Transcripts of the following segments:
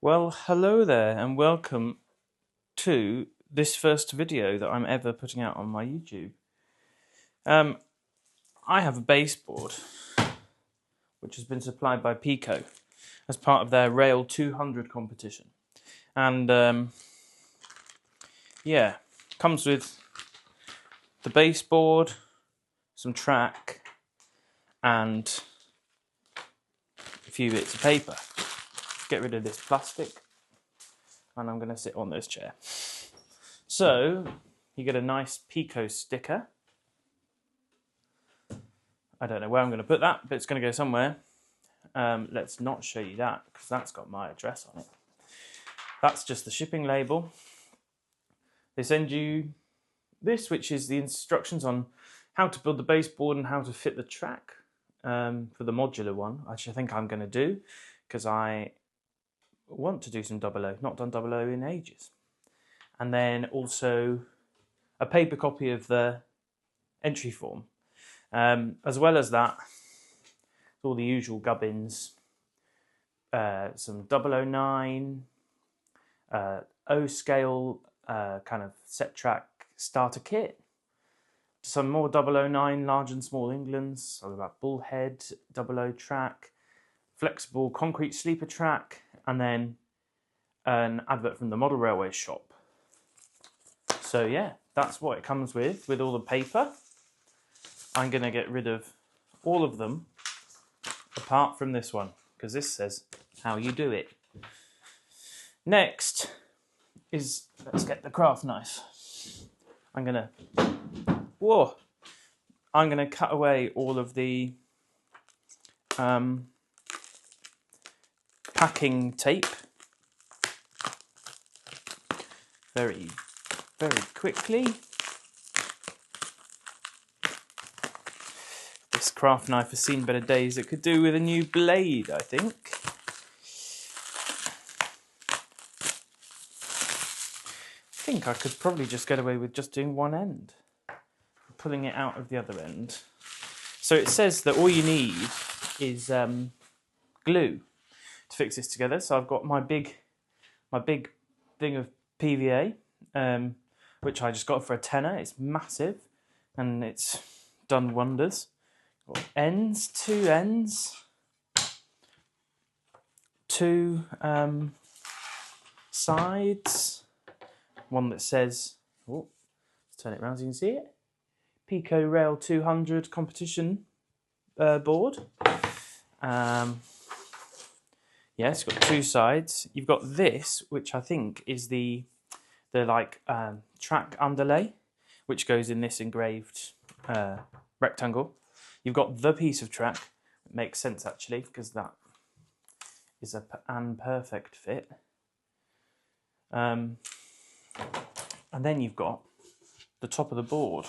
Well, hello there and welcome to this first video that I'm ever putting out on my YouTube. I have a baseboard which has been supplied by PECO as part of their RAIL200 competition. And yeah, comes with the baseboard, some track and a few bits of paper. Get rid of this plastic and I'm going to sit on this chair. So you get a nice PECO sticker. I don't know where I'm going to put that, but it's going to go somewhere. Let's not show you that because that's got my address on it. That's just the shipping label. They send you this, which is the instructions on how to build the baseboard and how to fit the track for the modular one, which I think I'm going to do because I want to do some 00. Not done 00 in ages. And then also a paper copy of the entry form. As well as that, all the usual gubbins, some 009, O-scale kind of set track starter kit, some more 009 large and small Englands, so about bullhead, 00 track, flexible concrete sleeper track, and then an advert from the model railway shop. So yeah, that's what it comes with all the paper. I'm going to get rid of all of them apart from this one because this says how you do it. Next is, let's get the craft knife. I'm going to cut away all of the packing tape very, very quickly. This craft knife has seen better days. It could do with a new blade, I think. I think I could probably just get away with just doing one end, pulling it out of the other end. So it says that all you need is glue to fix this together. So I've got my big thing of PVA, which I just got for a tenner. It's massive and it's done wonders. Ends, two ends, two sides, one that says, oh, let's turn it around so you can see it, PECO RAIL200 competition board. Yeah, it's got two sides. You've got this, which I think is the track underlay, which goes in this engraved rectangle. You've got the piece of track. It makes sense actually because that is an perfect fit. And then you've got the top of the board.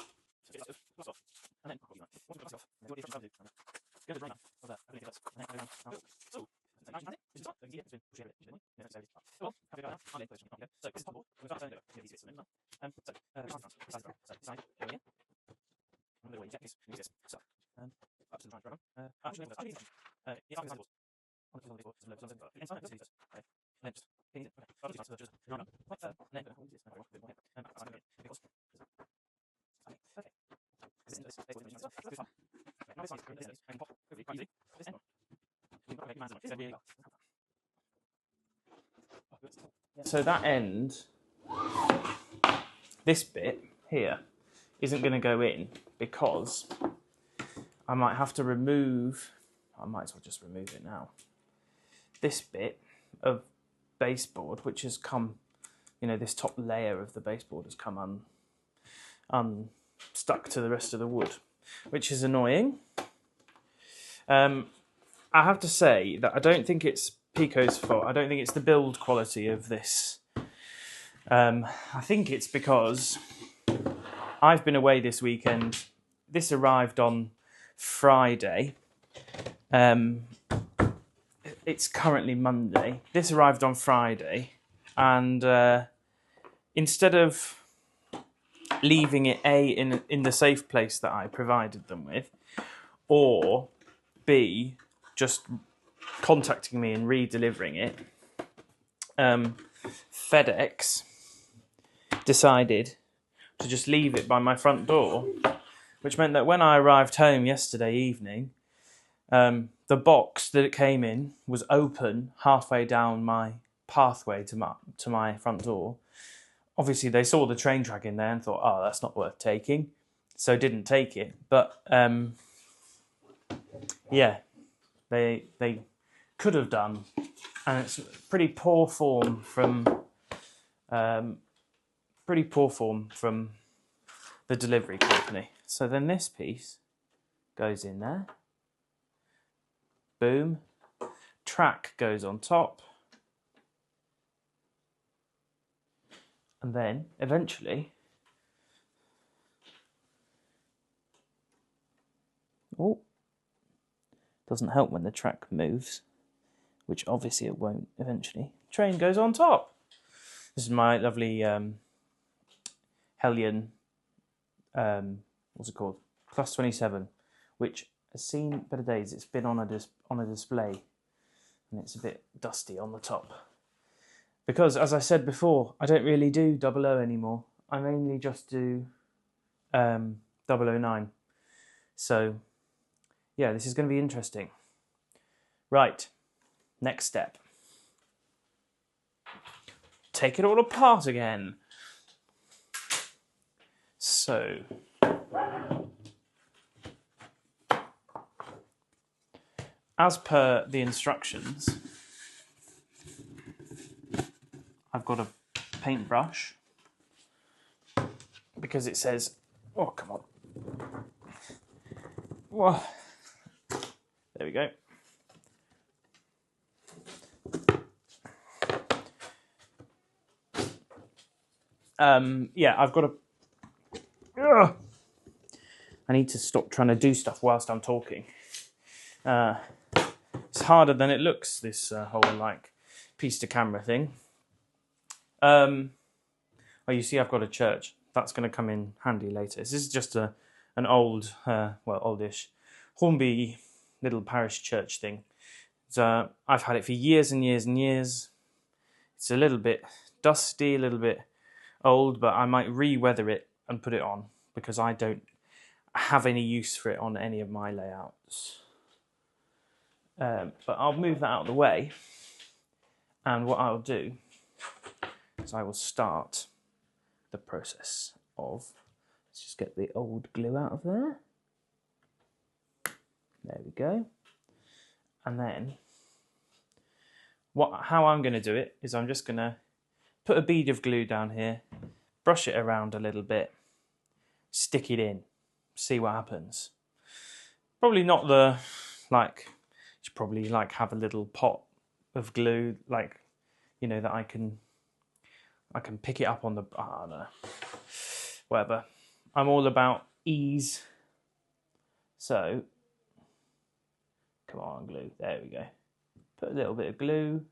So that end, this bit here, isn't going to go in because I might have to remove, I might as well just remove it now, this bit of baseboard, which has come, you know, this top layer of the baseboard has come unstuck to the rest of the wood, which is annoying. I have to say that I don't think it's PECO's fault. I don't think it's the build quality of this. I think it's because I've been away this weekend. This arrived on Friday. It's currently Monday. This arrived on Friday, and instead of leaving it in the safe place that I provided them with, or B, just contacting me and re-delivering it, FedEx decided to just leave it by my front door, which meant that when I arrived home yesterday evening, the box that it came in was open halfway down my pathway to my front door. Obviously, they saw the train track in there and thought, oh, that's not worth taking, so didn't take it. But yeah, they could have done, and it's pretty poor form from the delivery company. So then this piece goes in there. Boom. Track goes on top. And then eventually, oh, doesn't help when the track moves, which obviously it won't eventually. Train goes on top. This is my lovely Hellion, what's it called? Plus 27, which has seen better days. It's been on a display, and it's a bit dusty on the top. Because, as I said before, I don't really do 00 anymore. I mainly just do 009. So, yeah, this is going to be interesting. Right, next step. Take it all apart again. So, as per the instructions, I've got a paintbrush because it says, oh, come on. Whoa. There we go. Yeah, I've got a... Ugh. I need to stop trying to do stuff whilst I'm talking. It's harder than it looks, this whole, like, piece to camera thing. Oh, you see I've got a church. That's going to come in handy later. This is just an old, well, oldish, Hornby little parish church thing. So I've had it for years and years and years. It's a little bit dusty, a little bit old, but I might re-weather it and put it on because I don't have any use for it on any of my layouts. But I'll move that out of the way, and what I'll do is I will start the process of, let's just get the old glue out of there. There we go. And then how I'm going to do it is I'm just going to put a bead of glue down here, brush it around a little bit, stick it in, see what happens. Probably not the, like, you should probably like have a little pot of glue, like, you know, that I can pick it up on the, I don't know, whatever. I'm all about ease. So, come on, glue, there we go. Put a little bit of glue.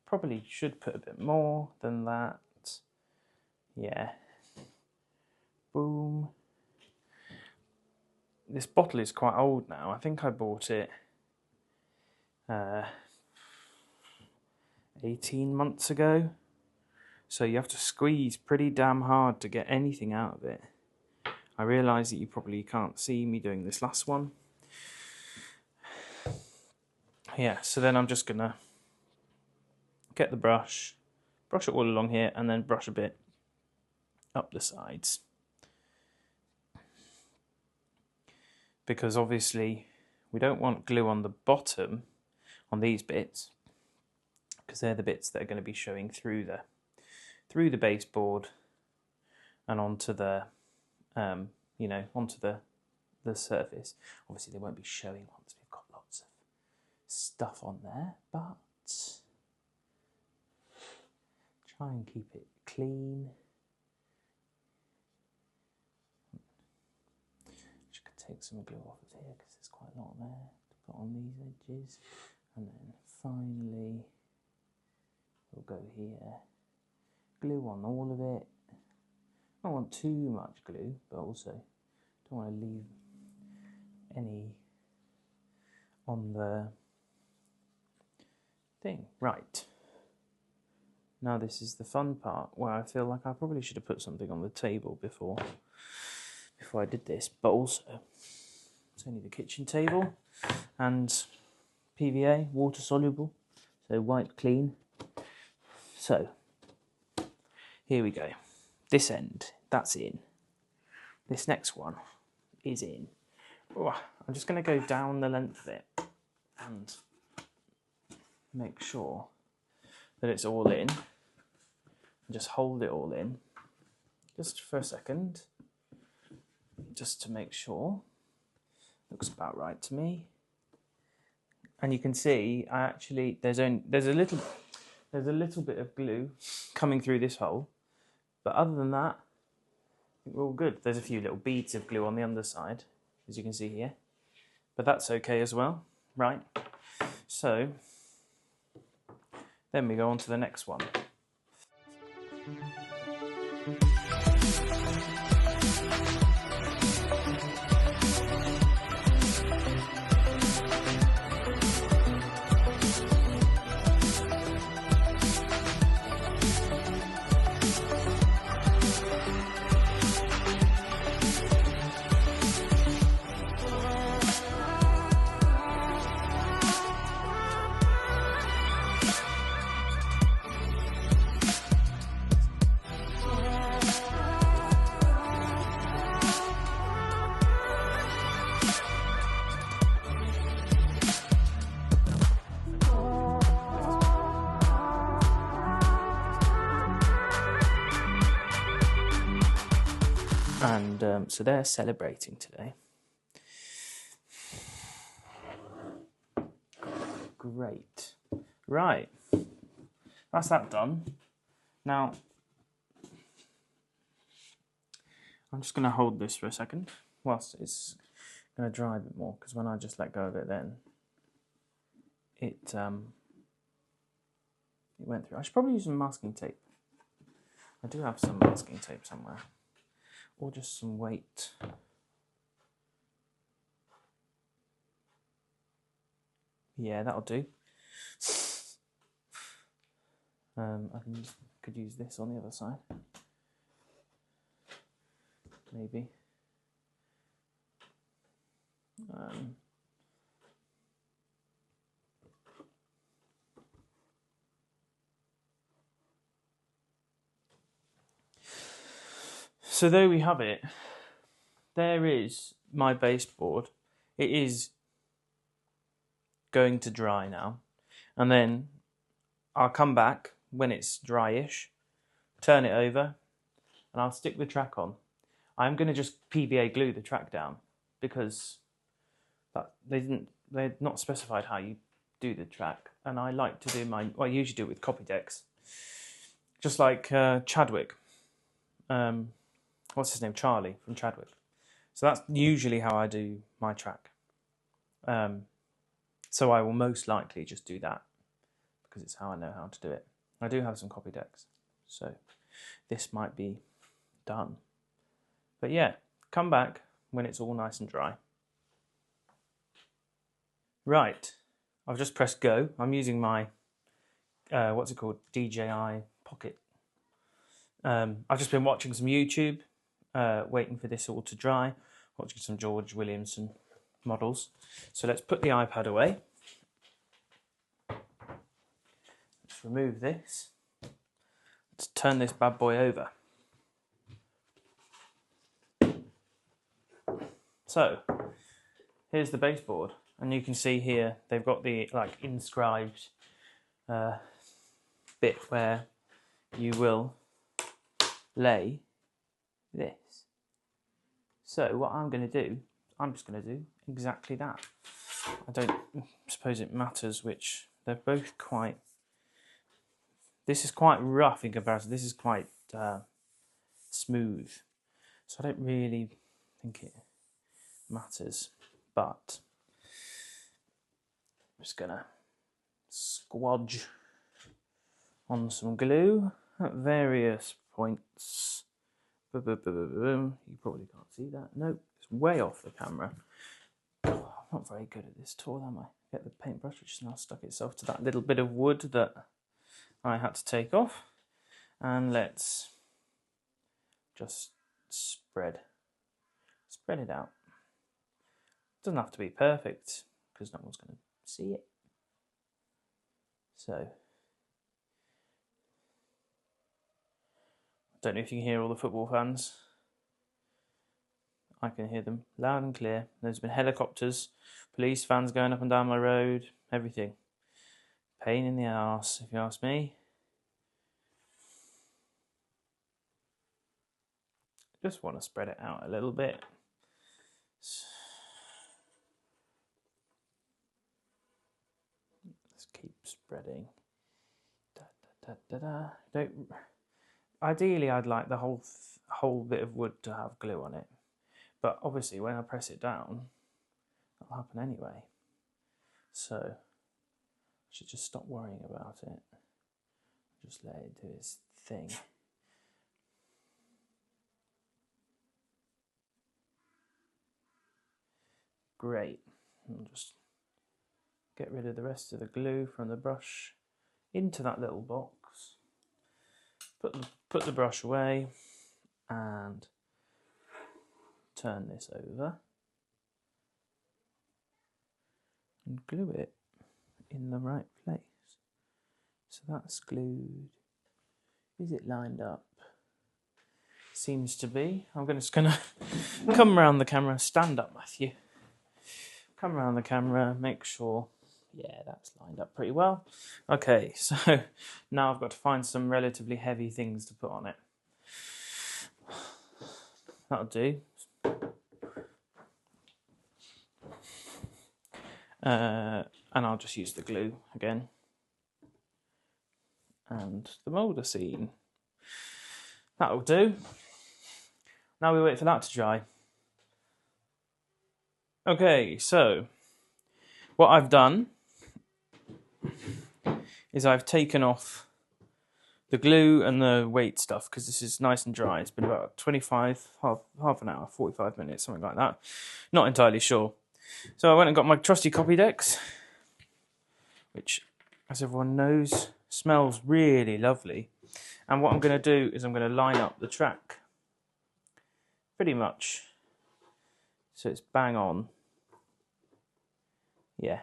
Probably should put a bit more than that. Yeah. Boom. This bottle is quite old now. I think I bought it 18 months ago. So you have to squeeze pretty damn hard to get anything out of it. I realise that you probably can't see me doing this last one. Yeah, so then I'm just going to get the brush it all along here, and then brush a bit up the sides. Because obviously we don't want glue on the bottom, on these bits, because they're the bits that are going to be showing through the baseboard and onto the, you know, onto the surface. Obviously they won't be showing once we've got lots of stuff on there, but try and keep it clean. Just gonna take some glue off of here because there's quite a lot there to put on these edges, and then finally we'll go here. Glue on all of it. I don't want too much glue, but also don't want to leave any on the thing. Right. Now this is the fun part where I feel like I probably should have put something on the table before I did this, but also it's only the kitchen table and PVA, water soluble, so wipe clean. So here we go. This end, that's in. This next one is in. Oh, I'm just going to go down the length of it and make sure that it's all in. Just hold it all in just for a second, just to make sure. Looks about right to me. And you can see I actually there's a little bit of glue coming through this hole, but other than that, I think we're all good. There's a few little beads of glue on the underside, as you can see here, but that's okay as well, right? So then we go on to the next one. And so they're celebrating today. Great. Right. That's that done. Now, I'm just going to hold this for a second whilst it's going to dry a bit more, because when I just let go of it then, it went through. I should probably use some masking tape. I do have some masking tape somewhere. Or just some weight. Yeah, that'll do. Could use this on the other side. Maybe. So there we have it. There is my baseboard. It is going to dry now. And then I'll come back when it's dryish, turn it over, and I'll stick the track on. I'm going to just PVA glue the track down because they've not specified how you do the track. And I like to do I usually do it with copy decks. Just like Chadwick. What's his name? Charlie from Chadwick. So that's usually how I do my track. So I will most likely just do that because it's how I know how to do it. I do have some copy decks, so this might be done. But yeah, come back when it's all nice and dry. Right, I've just pressed go. I'm using my, what's it called? DJI Pocket. I've just been watching some YouTube. Waiting for this all to dry, watching some George Williamson models. So let's put the iPad away. Let's remove this. Let's turn this bad boy over. So here's the baseboard, and you can see here they've got the inscribed bit where you will lay this. So what I'm going to do, I'm just going to do exactly that. I don't suppose it matters which. They're both quite, this is quite rough in comparison. This is quite smooth. So I don't really think it matters. But I'm just going to squodge on some glue at various points. You probably can't see that. Nope, it's way off the camera. Oh, I'm not very good at this tool, am I? Get the paintbrush, which has now stuck itself to that little bit of wood that I had to take off. And let's just spread it out. Doesn't have to be perfect because no one's going to see it. So, I don't know if you can hear all the football fans. I can hear them loud and clear. There's been helicopters, police vans going up and down my road, everything. Pain in the arse, if you ask me. Just want to spread it out a little bit. Let's keep spreading. Ideally, I'd like the whole bit of wood to have glue on it. But obviously, when I press it down, that'll happen anyway. So, I should just stop worrying about it. Just let it do its thing. Great. I'll just get rid of the rest of the glue from the brush into that little box. Put the brush away and turn this over and glue it in the right place. So that's glued. Is it lined up? Seems to be. I'm just gonna come around the camera. Stand up, Matthew. Come around the camera, make sure, yeah, that's lined up pretty well. Okay, so now I've got to find some relatively heavy things to put on it. That'll do. And I'll just use the glue again. And the moulder scene. That'll do. Now we wait for that to dry. Okay, so what I've done is I've taken off the glue and the weight stuff because this is nice and dry. It's been about 25, half an hour, 45 minutes, something like that. Not entirely sure. So I went and got my trusty copy decks, which, as everyone knows, smells really lovely. And what I'm going to do is I'm going to line up the track pretty much so it's bang on. Yeah,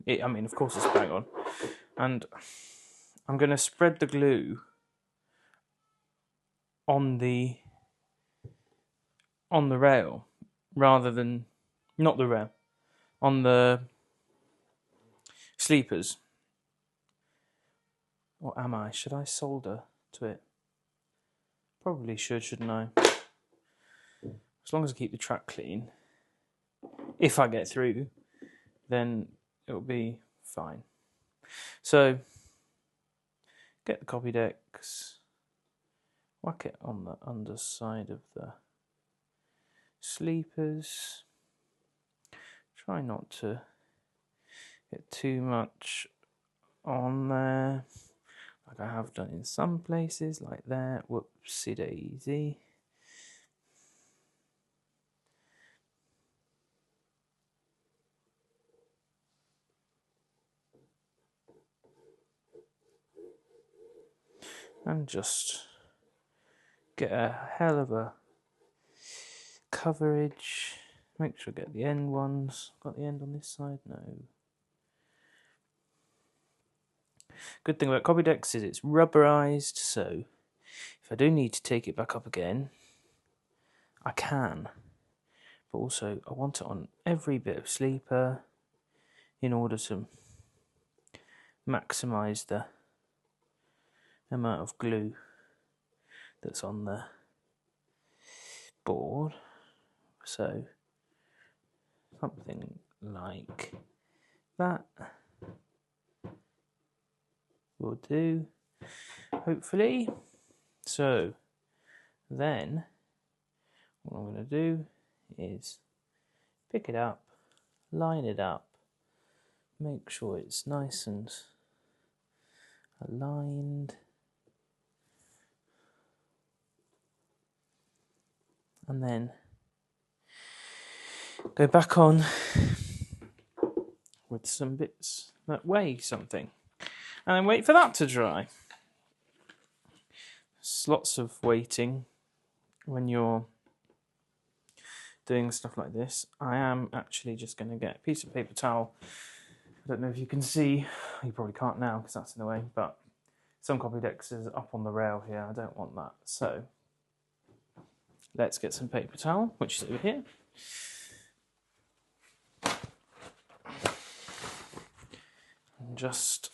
I mean, of course it's bang on. And I'm going to spread the glue on the rail rather than, not the rail, on the sleepers. Or am I? Should I solder to it? Probably should, shouldn't I? As long as I keep the track clean. If I get through, then it'll be fine. So, get the copy decks, whack it on the underside of the sleepers. Try not to get too much on there, like I have done in some places, like there. Whoopsie daisy. And just get a hell of a coverage. Make sure I get the end ones. Got the end on this side? No. Good thing about copy decks is it's rubberized, so if I do need to take it back up again, I can. But also, I want it on every bit of sleeper in order to maximize the amount of glue that's on the board. So something like that will do, hopefully. So then what I'm going to do is pick it up, line it up, make sure it's nice and aligned, and then go back on with some bits that weigh something, and then wait for that to dry. It's lots of waiting when you're doing stuff like this. I am actually just going to get a piece of paper towel. I don't know if you can see, you probably can't now because that's in the way, but some copy decks is up on the rail here. I don't want that. So let's get some paper towel, which is over here. And just,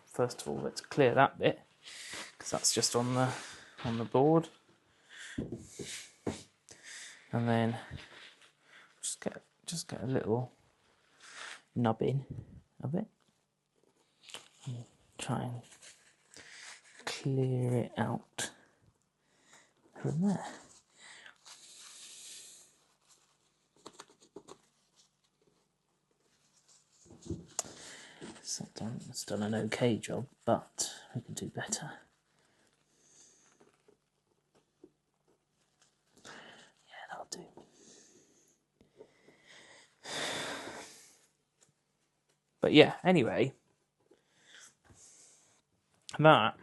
first of all, let's clear that bit because that's just on the board. And then just get a little nubbin of it. And try and clear it out from there. It's done an okay job, but we can do better. Yeah, that'll do. But yeah, anyway, that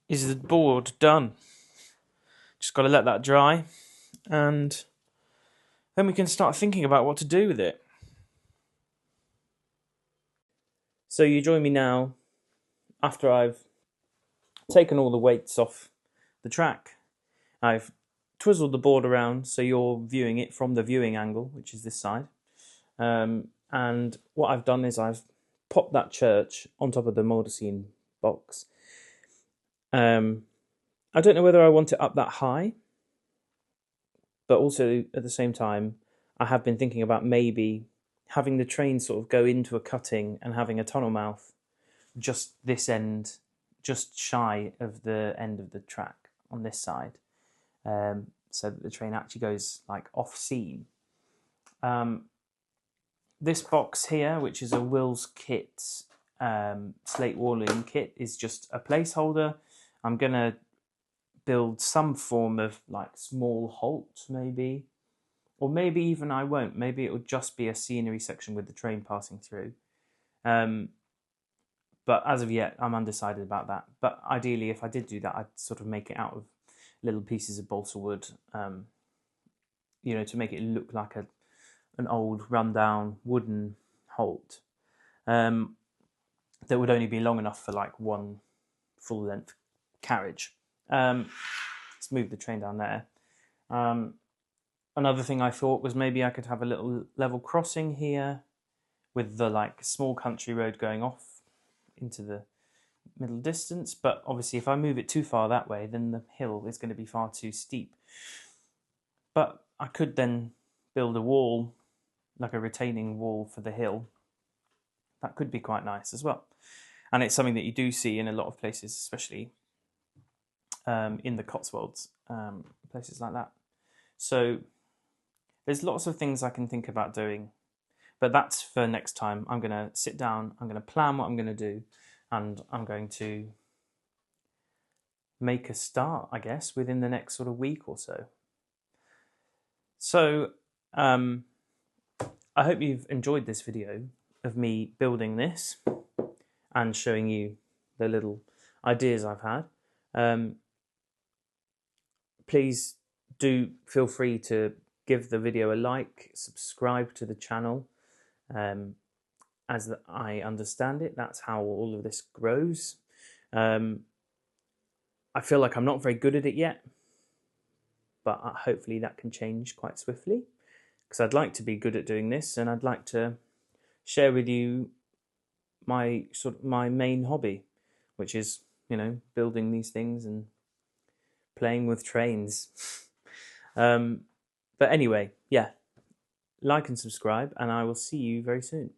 is the board done. Just got to let that dry, and then we can start thinking about what to do with it. So you join me now after I've taken all the weights off the track. I've twizzled the board around so you're viewing it from the viewing angle, which is this side. And what I've done is I've popped that church on top of the Mortisine box. I don't know whether I want it up that high, but also at the same time, I have been thinking about maybe having the train sort of go into a cutting and having a tunnel mouth just this end, just shy of the end of the track on this side, so that the train actually goes like off scene. This box here, which is a Will's Kit slate walling kit, is just a placeholder. I'm gonna build some form of like small halt maybe, or maybe even I won't. Maybe it will just be a scenery section with the train passing through. But as of yet, I'm undecided about that. But ideally, if I did do that, I'd sort of make it out of little pieces of balsa wood, you know, to make it look like an old rundown wooden halt that would only be long enough for like one full length carriage. Let's move the train down there. Another thing I thought was maybe I could have a little level crossing here with the like small country road going off into the middle distance, but obviously if I move it too far that way, then the hill is going to be far too steep. But I could then build a wall, like a retaining wall for the hill. That could be quite nice as well. And it's something that you do see in a lot of places, especially in the Cotswolds, places like that. So there's lots of things I can think about doing, but that's for next time. I'm going to sit down, I'm going to plan what I'm going to do, and I'm going to make a start, I guess, within the next sort of week or so. So I hope you've enjoyed this video of me building this and showing you the little ideas I've had. Please do feel free to give the video a like, subscribe to the channel. As I understand it, that's how all of this grows. I feel like I'm not very good at it yet, but hopefully that can change quite swiftly, because I'd like to be good at doing this, and I'd like to share with you my main hobby, which is, you know, building these things and playing with trains. But anyway, yeah, like and subscribe, and I will see you very soon.